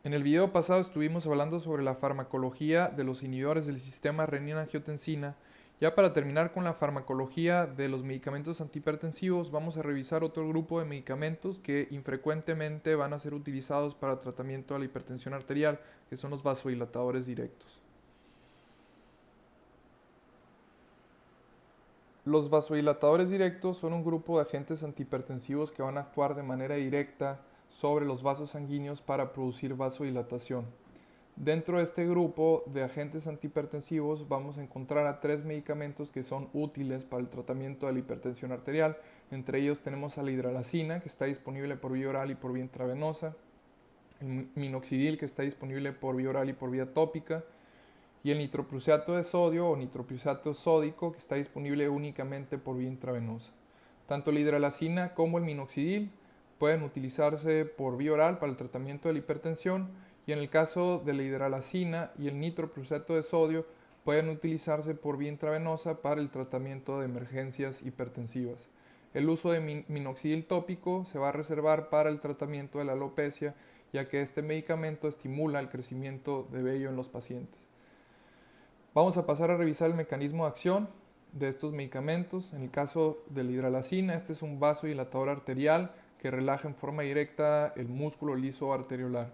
En el video pasado estuvimos hablando sobre la farmacología de los inhibidores del sistema renina-angiotensina. Ya para terminar con la farmacología de los medicamentos antihipertensivos, vamos a revisar otro grupo de medicamentos que infrecuentemente van a ser utilizados para tratamiento de la hipertensión arterial, que son los vasodilatadores directos. Los vasodilatadores directos son un grupo de agentes antihipertensivos que van a actuar de manera directa sobre los vasos sanguíneos para producir vasodilatación. Dentro de este grupo de agentes antihipertensivos vamos a encontrar a tres medicamentos que son útiles para el tratamiento de la hipertensión arterial. Entre ellos tenemos a la hidralazina, que está disponible por vía oral y por vía intravenosa, el minoxidil, que está disponible por vía oral y por vía tópica, y el nitroprusiato de sodio o nitroprusiato sódico, que está disponible únicamente por vía intravenosa. Tanto la hidralazina como el minoxidil pueden utilizarse por vía oral para el tratamiento de la hipertensión, y en el caso de la hidralazina y el nitroprusiato de sodio pueden utilizarse por vía intravenosa para el tratamiento de emergencias hipertensivas. El uso de minoxidil tópico se va a reservar para el tratamiento de la alopecia, ya que este medicamento estimula el crecimiento de vello en los pacientes. Vamos a pasar a revisar el mecanismo de acción de estos medicamentos. En el caso de la hidralazina, este es un vasodilatador arterial que relaja en forma directa el músculo liso arteriolar.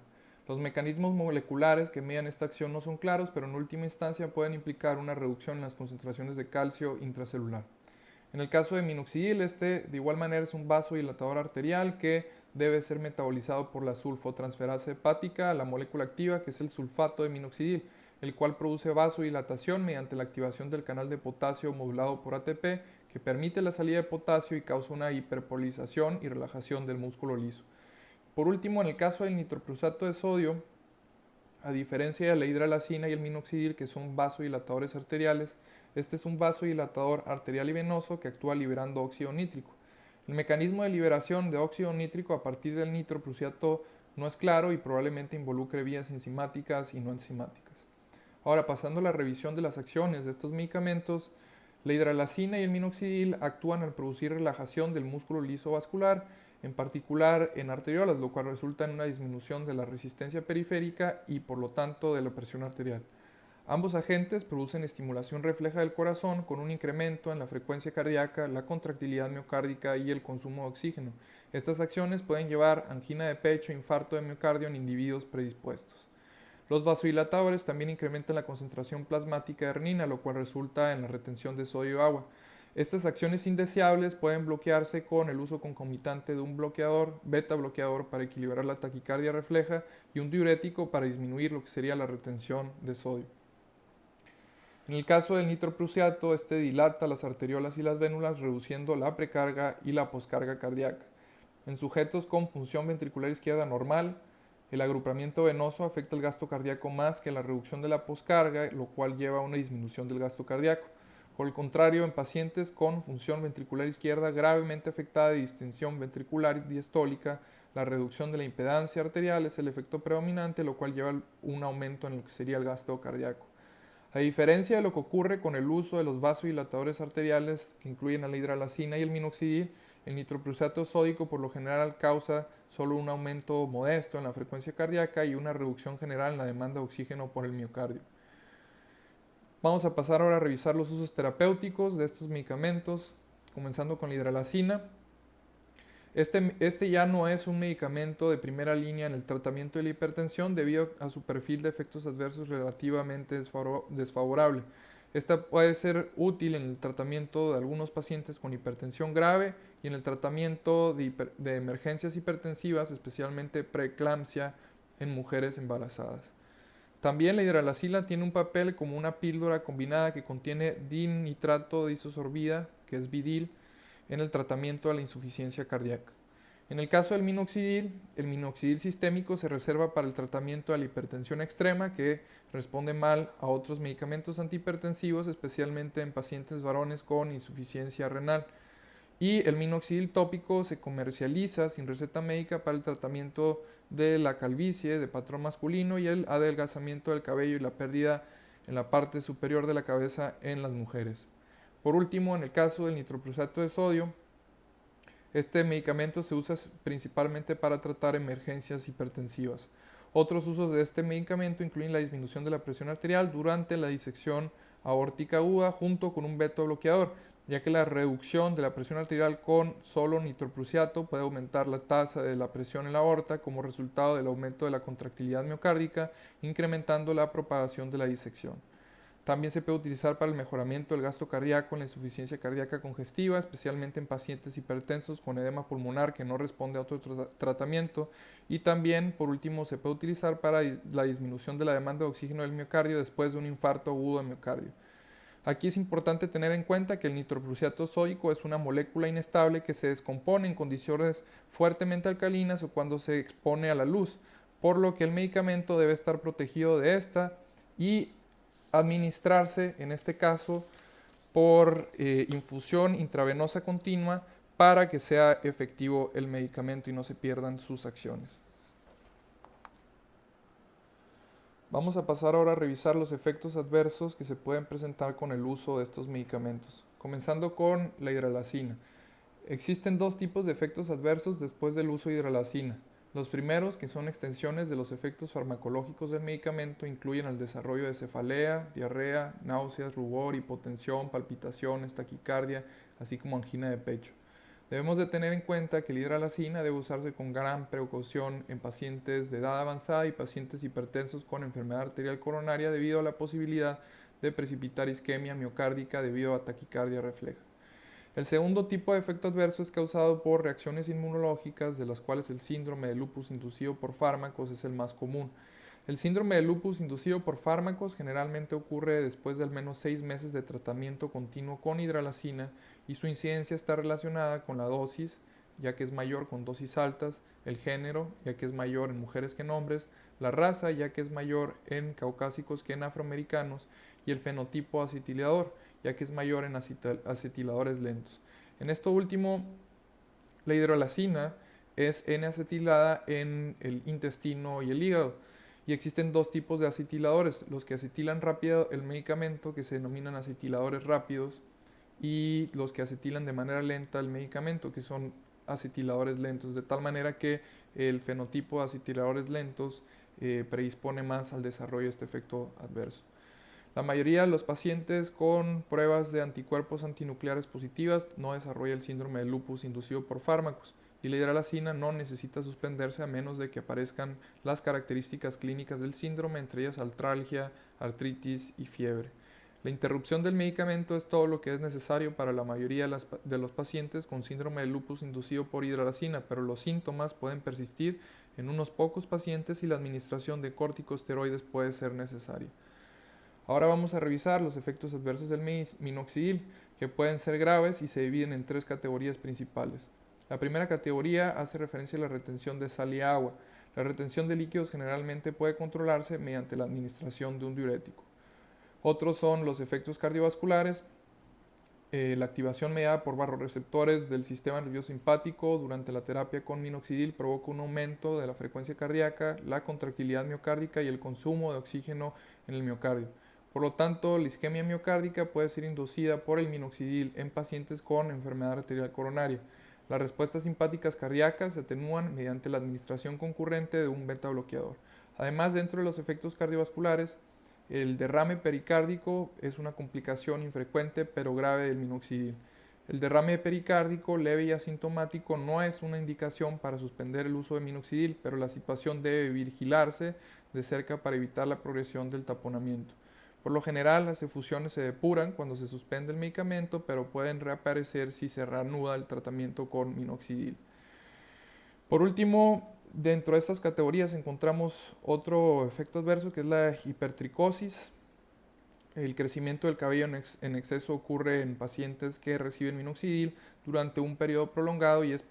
Los mecanismos moleculares que median esta acción no son claros, pero en última instancia pueden implicar una reducción en las concentraciones de calcio intracelular. En el caso de minoxidil, este de igual manera es un vasodilatador arterial que debe ser metabolizado por la sulfotransferasa hepática, la molécula activa que es el sulfato de minoxidil, el cual produce vasodilatación mediante la activación del canal de potasio modulado por ATP, que permite la salida de potasio y causa una hiperpolización y relajación del músculo liso. Por último, en el caso del nitroprusato de sodio, a diferencia de la hidralazina y el minoxidil, que son vasodilatadores arteriales, este es un vasodilatador arterial y venoso que actúa liberando óxido nítrico. El mecanismo de liberación de óxido nítrico a partir del nitroprusiato no es claro y probablemente involucre vías enzimáticas y no enzimáticas. Ahora, pasando a la revisión de las acciones de estos medicamentos, la hidralazina y el minoxidil actúan al producir relajación del músculo liso vascular, en particular en arteriolas, lo cual resulta en una disminución de la resistencia periférica y por lo tanto de la presión arterial. Ambos agentes producen estimulación refleja del corazón con un incremento en la frecuencia cardíaca, la contractilidad miocárdica y el consumo de oxígeno. Estas acciones pueden llevar angina de pecho e infarto de miocardio en individuos predispuestos. Los vasodilatadores también incrementan la concentración plasmática de renina, lo cual resulta en la retención de sodio y agua. Estas acciones indeseables pueden bloquearse con el uso concomitante de un bloqueador, beta bloqueador para equilibrar la taquicardia refleja y un diurético para disminuir lo que sería la retención de sodio. En el caso del nitroprusiato, este dilata las arteriolas y las vénulas reduciendo la precarga y la poscarga cardíaca. En sujetos con función ventricular izquierda normal, el agrupamiento venoso afecta el gasto cardíaco más que la reducción de la poscarga, lo cual lleva a una disminución del gasto cardíaco. Por el contrario, en pacientes con función ventricular izquierda gravemente afectada de distensión ventricular diastólica, la reducción de la impedancia arterial es el efecto predominante, lo cual lleva a un aumento en lo que sería el gasto cardíaco. A diferencia de lo que ocurre con el uso de los vasodilatadores arteriales que incluyen a la hidralazina y el minoxidil, el nitroprusiato sódico por lo general causa solo un aumento modesto en la frecuencia cardíaca y una reducción general en la demanda de oxígeno por el miocardio. Vamos a pasar ahora a revisar los usos terapéuticos de estos medicamentos, comenzando con la hidralazina. Este ya no es un medicamento de primera línea en el tratamiento de la hipertensión debido a su perfil de efectos adversos relativamente desfavorable. Esta puede ser útil en el tratamiento de algunos pacientes con hipertensión grave y en el tratamiento de emergencias hipertensivas, especialmente preeclampsia en mujeres embarazadas. También la hidralazina tiene un papel como una píldora combinada que contiene dinitrato de isosorbida, que es vidil, en el tratamiento de la insuficiencia cardíaca. En el caso del minoxidil, el minoxidil sistémico se reserva para el tratamiento de la hipertensión extrema que responde mal a otros medicamentos antihipertensivos, especialmente en pacientes varones con insuficiencia renal. Y el minoxidil tópico se comercializa sin receta médica para el tratamiento de la calvicie de patrón masculino y el adelgazamiento del cabello y la pérdida en la parte superior de la cabeza en las mujeres. Por último, en el caso del nitroprusato de sodio, este medicamento se usa principalmente para tratar emergencias hipertensivas. Otros usos de este medicamento incluyen la disminución de la presión arterial durante la disección aórtica aguda junto con un beta bloqueador, ya que la reducción de la presión arterial con solo nitroprusiato puede aumentar la tasa de la presión en la aorta como resultado del aumento de la contractilidad miocárdica, incrementando la propagación de la disección. También se puede utilizar para el mejoramiento del gasto cardíaco en la insuficiencia cardíaca congestiva, especialmente en pacientes hipertensos con edema pulmonar que no responde a otro tratamiento. Y también, por último, se puede utilizar para la disminución de la demanda de oxígeno del miocardio después de un infarto agudo de miocardio. Aquí es importante tener en cuenta que el nitroprusiato sódico es una molécula inestable que se descompone en condiciones fuertemente alcalinas o cuando se expone a la luz, por lo que el medicamento debe estar protegido de esta y administrarse, en este caso, por infusión intravenosa continua para que sea efectivo el medicamento y no se pierdan sus acciones. Vamos a pasar ahora a revisar los efectos adversos que se pueden presentar con el uso de estos medicamentos, comenzando con la hidralazina. Existen dos tipos de efectos adversos después del uso de hidralazina. Los primeros, que son extensiones de los efectos farmacológicos del medicamento, incluyen el desarrollo de cefalea, diarrea, náuseas, rubor, hipotensión, palpitaciones, taquicardia, así como angina de pecho. Debemos de tener en cuenta que la hidralazina debe usarse con gran precaución en pacientes de edad avanzada y pacientes hipertensos con enfermedad arterial coronaria debido a la posibilidad de precipitar isquemia miocárdica debido a taquicardia refleja. El segundo tipo de efecto adverso es causado por reacciones inmunológicas, de las cuales el síndrome de lupus inducido por fármacos es el más común. El síndrome de lupus inducido por fármacos generalmente ocurre después de al menos 6 meses de tratamiento continuo con hidralazina y su incidencia está relacionada con la dosis, ya que es mayor con dosis altas, el género, ya que es mayor en mujeres que en hombres, la raza, ya que es mayor en caucásicos que en afroamericanos, y el fenotipo acetilador, ya que es mayor en acetiladores lentos. En esto último, la hidralazina es N-acetilada en el intestino y el hígado. Y existen dos tipos de acetiladores, los que acetilan rápido el medicamento, que se denominan acetiladores rápidos, y los que acetilan de manera lenta el medicamento, que son acetiladores lentos, de tal manera que el fenotipo de acetiladores lentos predispone más al desarrollo de este efecto adverso. La mayoría de los pacientes con pruebas de anticuerpos antinucleares positivas no desarrolla el síndrome de lupus inducido por fármacos y la hidralazina no necesita suspenderse a menos de que aparezcan las características clínicas del síndrome, entre ellas artralgia, artritis y fiebre. La interrupción del medicamento es todo lo que es necesario para la mayoría de los pacientes con síndrome de lupus inducido por hidralazina, pero los síntomas pueden persistir en unos pocos pacientes y la administración de corticosteroides puede ser necesaria. Ahora vamos a revisar los efectos adversos del minoxidil, que pueden ser graves y se dividen en 3 categorías principales. La primera categoría hace referencia a la retención de sal y agua. La retención de líquidos generalmente puede controlarse mediante la administración de un diurético. Otros son los efectos cardiovasculares, la activación mediada por barroreceptores del sistema nervioso simpático durante la terapia con minoxidil provoca un aumento de la frecuencia cardíaca, la contractilidad miocárdica y el consumo de oxígeno en el miocardio. Por lo tanto, la isquemia miocárdica puede ser inducida por el minoxidil en pacientes con enfermedad arterial coronaria. Las respuestas simpáticas cardíacas se atenúan mediante la administración concurrente de un beta bloqueador. Además, dentro de los efectos cardiovasculares, el derrame pericárdico es una complicación infrecuente pero grave del minoxidil. El derrame pericárdico leve y asintomático no es una indicación para suspender el uso de minoxidil, pero la situación debe vigilarse de cerca para evitar la progresión del taponamiento. Por lo general, las efusiones se depuran cuando se suspende el medicamento, pero pueden reaparecer si se reanuda el tratamiento con minoxidil. Por último, dentro de estas categorías encontramos otro efecto adverso que es la hipertricosis. El crecimiento del cabello en exceso ocurre en pacientes que reciben minoxidil durante un periodo prolongado y es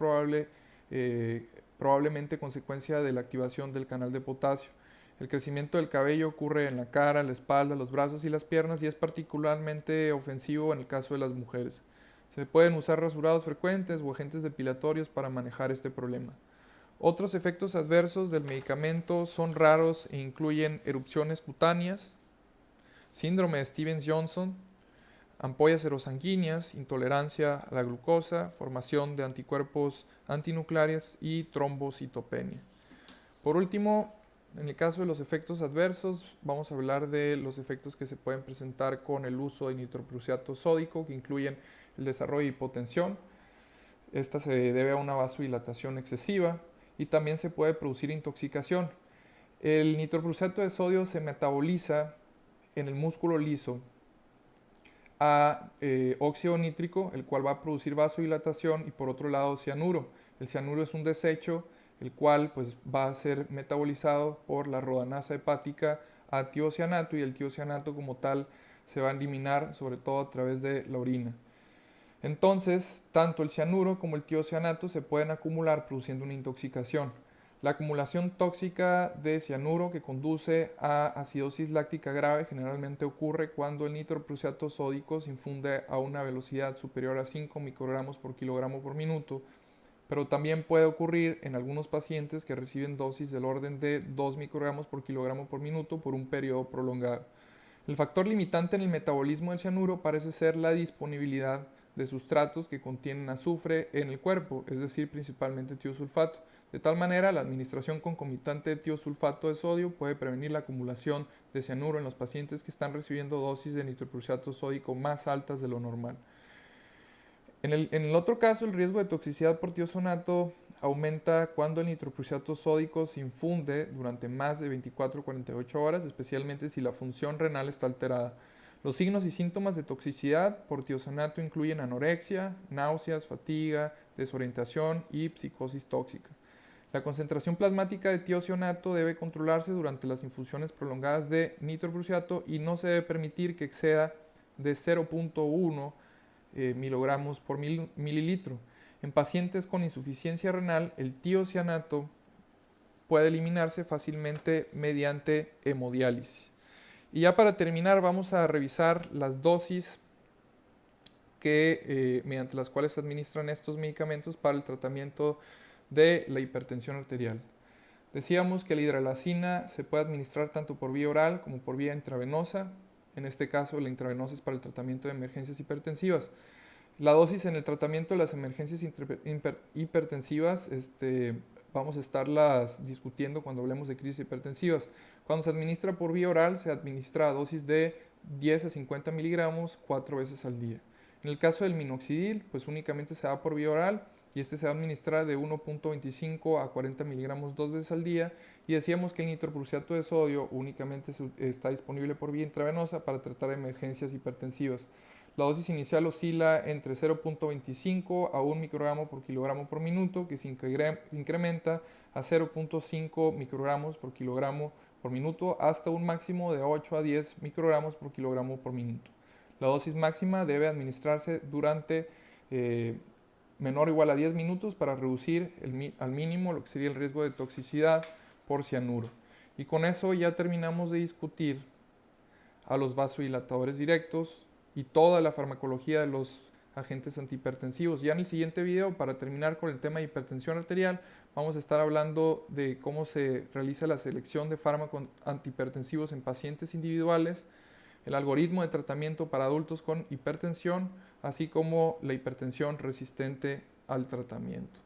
probablemente consecuencia de la activación del canal de potasio. El crecimiento del cabello ocurre en la cara, la espalda, los brazos y las piernas y es particularmente ofensivo en el caso de las mujeres. Se pueden usar rasurados frecuentes o agentes depilatorios para manejar este problema. Otros efectos adversos del medicamento son raros e incluyen erupciones cutáneas, síndrome de Stevens-Johnson, ampollas serosanguíneas, intolerancia a la glucosa, formación de anticuerpos antinucleares y trombocitopenia. Por último, En el caso de los efectos adversos, vamos a hablar de los efectos que se pueden presentar con el uso de nitroprusiato sódico, que incluyen el desarrollo de hipotensión. Esta se debe a una vasodilatación excesiva y también se puede producir intoxicación. El nitroprusiato de sodio se metaboliza en el músculo liso a óxido nítrico, el cual va a producir vasodilatación, y por otro lado cianuro. El cianuro es un desecho, el cual pues, va a ser metabolizado por la rodanasa hepática a tiocianato, y el tiocianato como tal se va a eliminar sobre todo a través de la orina. Entonces, tanto el cianuro como el tiocianato se pueden acumular produciendo una intoxicación. La acumulación tóxica de cianuro que conduce a acidosis láctica grave generalmente ocurre cuando el nitroprusiato sódico se infunde a una velocidad superior a 5 microgramos por kilogramo por minuto, pero también puede ocurrir en algunos pacientes que reciben dosis del orden de 2 microgramos por kilogramo por minuto por un periodo prolongado. El factor limitante en el metabolismo del cianuro parece ser la disponibilidad de sustratos que contienen azufre en el cuerpo, es decir, principalmente tiosulfato. De tal manera, la administración concomitante de tiosulfato de sodio puede prevenir la acumulación de cianuro en los pacientes que están recibiendo dosis de nitroprusiato sódico más altas de lo normal. En el otro caso, el riesgo de toxicidad por tiosonato aumenta cuando el nitroprusiato sódico se infunde durante más de 24 o 48 horas, especialmente si la función renal está alterada. Los signos y síntomas de toxicidad por tiosonato incluyen anorexia, náuseas, fatiga, desorientación y psicosis tóxica. La concentración plasmática de tiocianato debe controlarse durante las infusiones prolongadas de nitroprusiato y no se debe permitir que exceda de 0.1 miligramos por mililitro. En pacientes con insuficiencia renal, el tiocianato puede eliminarse fácilmente mediante hemodiálisis. Y ya para terminar, vamos a revisar las dosis mediante las cuales se administran estos medicamentos para el tratamiento de la hipertensión arterial. Decíamos que la hidralazina se puede administrar tanto por vía oral como por vía intravenosa. En este caso, la intravenosa es para el tratamiento de emergencias hipertensivas. La dosis en el tratamiento de las emergencias hipertensivas vamos a estarlas discutiendo cuando hablemos de crisis hipertensivas. Cuando se administra por vía oral, se administra a dosis de 10 a 50 miligramos 4 veces al día. En el caso del minoxidil, pues únicamente se da por vía oral y este se va a administrar de 1.25 a 40 miligramos 2 veces al día. Y decíamos que el nitroprusiato de sodio únicamente está disponible por vía intravenosa para tratar emergencias hipertensivas. La dosis inicial oscila entre 0.25 a 1 microgramo por kilogramo por minuto, que se incrementa a 0.5 microgramos por kilogramo por minuto hasta un máximo de 8 a 10 microgramos por kilogramo por minuto. La dosis máxima debe administrarse durante menor o igual a 10 minutos para reducir al mínimo lo que sería el riesgo de toxicidad por cianuro. Y con eso ya terminamos de discutir a los vasodilatadores directos y toda la farmacología de los agentes antihipertensivos. Ya en el siguiente video, para terminar con el tema de hipertensión arterial, vamos a estar hablando de cómo se realiza la selección de fármacos antihipertensivos en pacientes individuales, el algoritmo de tratamiento para adultos con hipertensión, así como la hipertensión resistente al tratamiento.